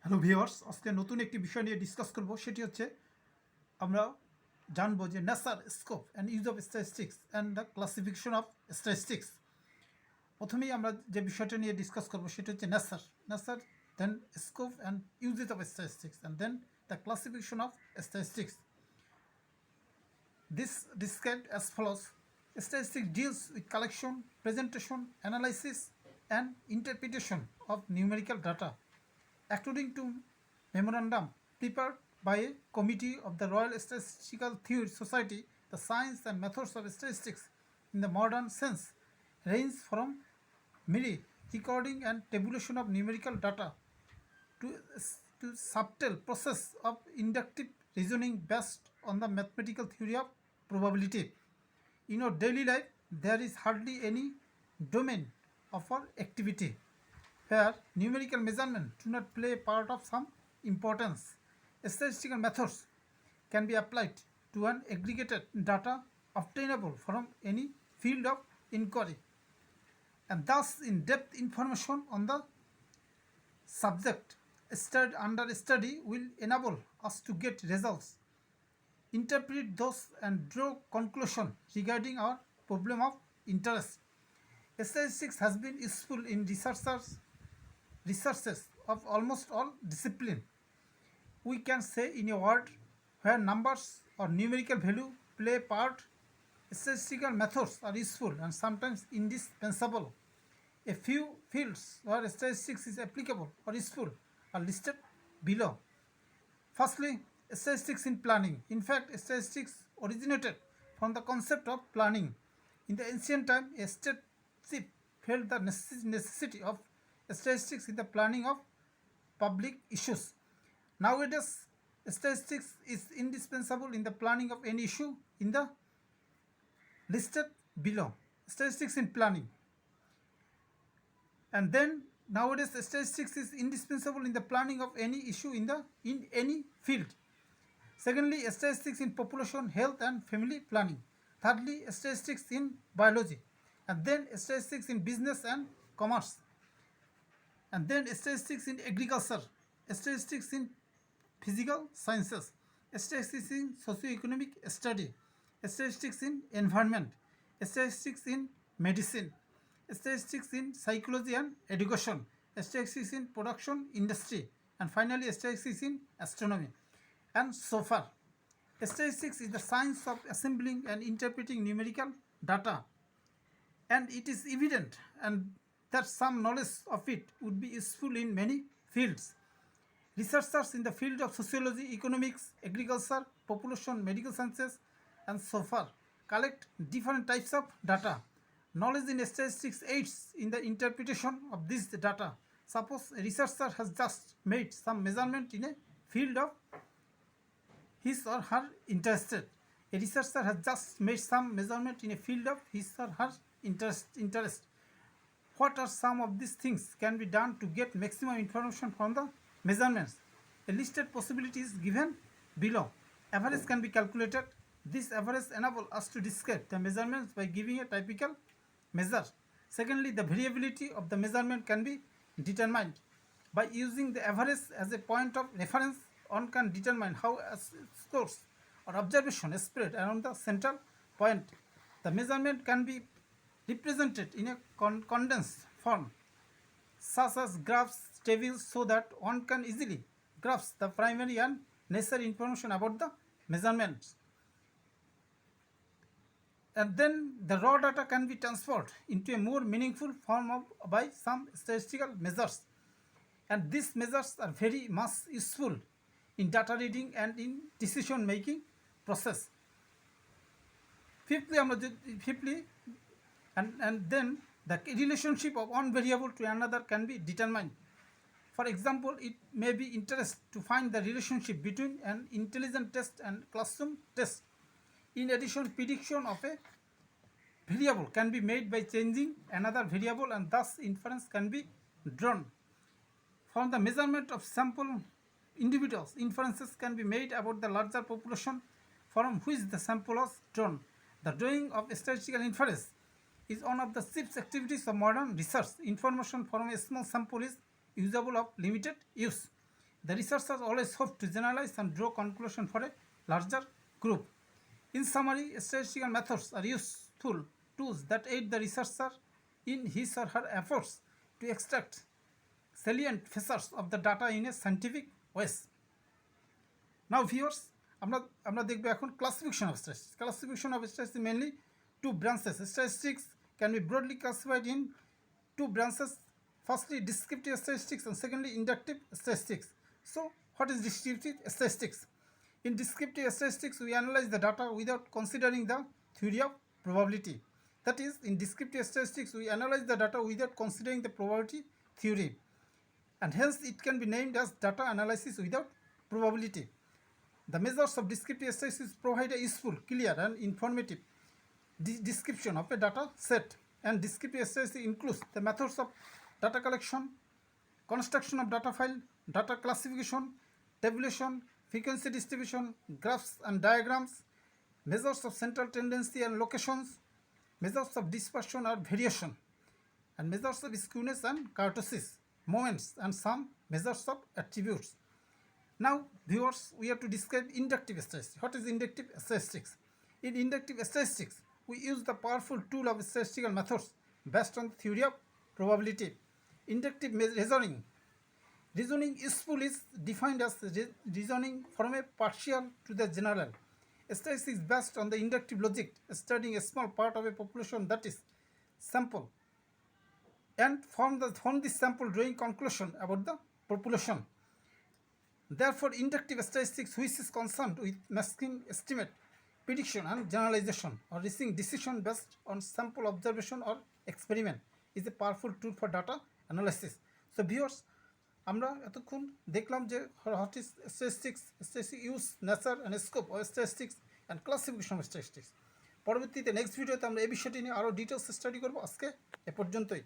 Hello viewers, আজকে নতুন একটি বিষয় নিয়ে ডিসকাস করব। সেটি হচ্ছে আমরা জানবো যে nature scope and use of statistics and the classification of statistics. প্রথমেই আমরা যে বিষয়টা নিয়ে ডিসকাস করব সেটা হচ্ছে nature then scope and uses of statistics and then the classification of statistics. This described as follows: statistics deals with collection, presentation, analysis, and interpretation of numerical data. According to memorandum prepared by a committee of the Royal Statistical Theory Society, the science and methods of statistics in the modern sense range from mere recording and tabulation of numerical data to, to subtle process of inductive reasoning based on the mathematical theory of probability. In our daily life, there is hardly any domain of our activity where numerical measurement do not play a part of some importance. Statistical methods can be applied to an aggregated data obtainable from any field of inquiry, and thus in-depth information on the subject under study will enable us to get results, interpret those, and draw conclusions regarding our problem of interest. Statistics has been useful in researches of almost all disciplines. We can say in a word, where numbers or numerical value play a part, statistical methods are useful and sometimes indispensable. A few fields where statistics is applicable or useful are listed below. Firstly, statistics in planning. In fact, statistics originated from the concept of planning. In the ancient time, a statesman felt the necessity of statistics in the planning of public issues. Nowadays, statistics is indispensable in the planning of any issue in the listed below. Statistics in planning. And then nowadays statistics is indispensable in the planning of any issue in any field. Secondly, statistics in population, health and family planning. Thirdly, statistics in biology. And then statistics in business and commerce. And then statistics in agriculture. Statistics in physical sciences. Statistics in socio-economic study. Statistics in environment. Statistics in medicine. Statistics in psychology and education. Statistics in production industry. And finally, statistics in astronomy. And so far, statistics is the science of assembling and interpreting numerical data, and it is evident and that some knowledge of it would be useful in many fields. Researchers in the field of sociology, economics, agriculture, population, medical sciences, and so far collect different types of data. Knowledge in statistics aids in the interpretation of this data. Suppose a researcher has just made some measurement in a field of his or her interest. A researcher has just made some measurement in a field of his or her interest. What are some of these things can be done to get maximum information from the measurements? A listed possibility is given below. Average can be calculated. This average enables us to describe the measurements by giving a typical measure. Secondly, the variability of the measurement can be determined. By using the average as a point of reference, one can determine how a scores or observation is spread around the central point. The measurement can be represented in a condensed form, such as graphs, tables, so that one can easily grasp the primary and necessary information about the measurements. And then the raw data can be transferred into a more meaningful form by some statistical measures. And these measures are very much useful in data reading and in decision making process. Fifthly, and then the relationship of one variable to another can be determined. For example, it may be interest to find the relationship between an intelligent test and classroom test. In addition, prediction of a variable can be made by changing another variable, and thus inference can be drawn. From the measurement of sample individuals, inferences can be made about the larger population from which the sample was drawn. The drawing of statistical inference is one of the chief activities of modern research. Information from a small sample is usable of limited use. The researchers always hope to generalize and draw conclusion for a larger group. In summary, statistical methods are useful tools that aid the researcher in his or her efforts to extract salient features of the data in a scientific ways. Now viewers, আমরা দেখব এখন classification of statistics. Classification of statistics mainly two branches. Statistics can be broadly classified in two branches. Firstly, descriptive statistics and secondly, inductive statistics. So, what is descriptive statistics? In descriptive statistics, we analyze the data without considering the theory of probability. That is, in descriptive statistics, we analyze the data without considering the probability theory, and hence it can be named as data analysis without probability. The measures of descriptive statistics provide a useful, clear, and informative description of a data set, and descriptive statistics includes the methods of data collection, construction of data file, data classification, tabulation, frequency distribution, graphs and diagrams, measures of central tendency and locations, measures of dispersion or variation, and measures of skewness and kurtosis, moments, and some measures of attributes. Now, viewers, we have to describe inductive statistics. What is inductive statistics? In inductive statistics, we use the powerful tool of statistical methods based on the theory of probability. Inductive reasoning. Reasoning useful is defined as reasoning from a partial to the general. Statistics based on the inductive logic, studying a small part of a population, that is sample, and from this sample drawing conclusion about the population. Therefore, inductive statistics, which is concerned with making estimate, prediction, and generalization, or reaching decision based on sample observation or experiment, is a powerful tool for data analysis. So, viewers, আমরা এতক্ষণ দেখলাম যে what is statistics, statistics use, nature and scope of statistics and classification of statistics. পরবর্তীতে next ভিডিওতে আমরা এই বিষয়টি নিয়ে আরও ডিটেলস স্টাডি করব। আজকে এ পর্যন্তই।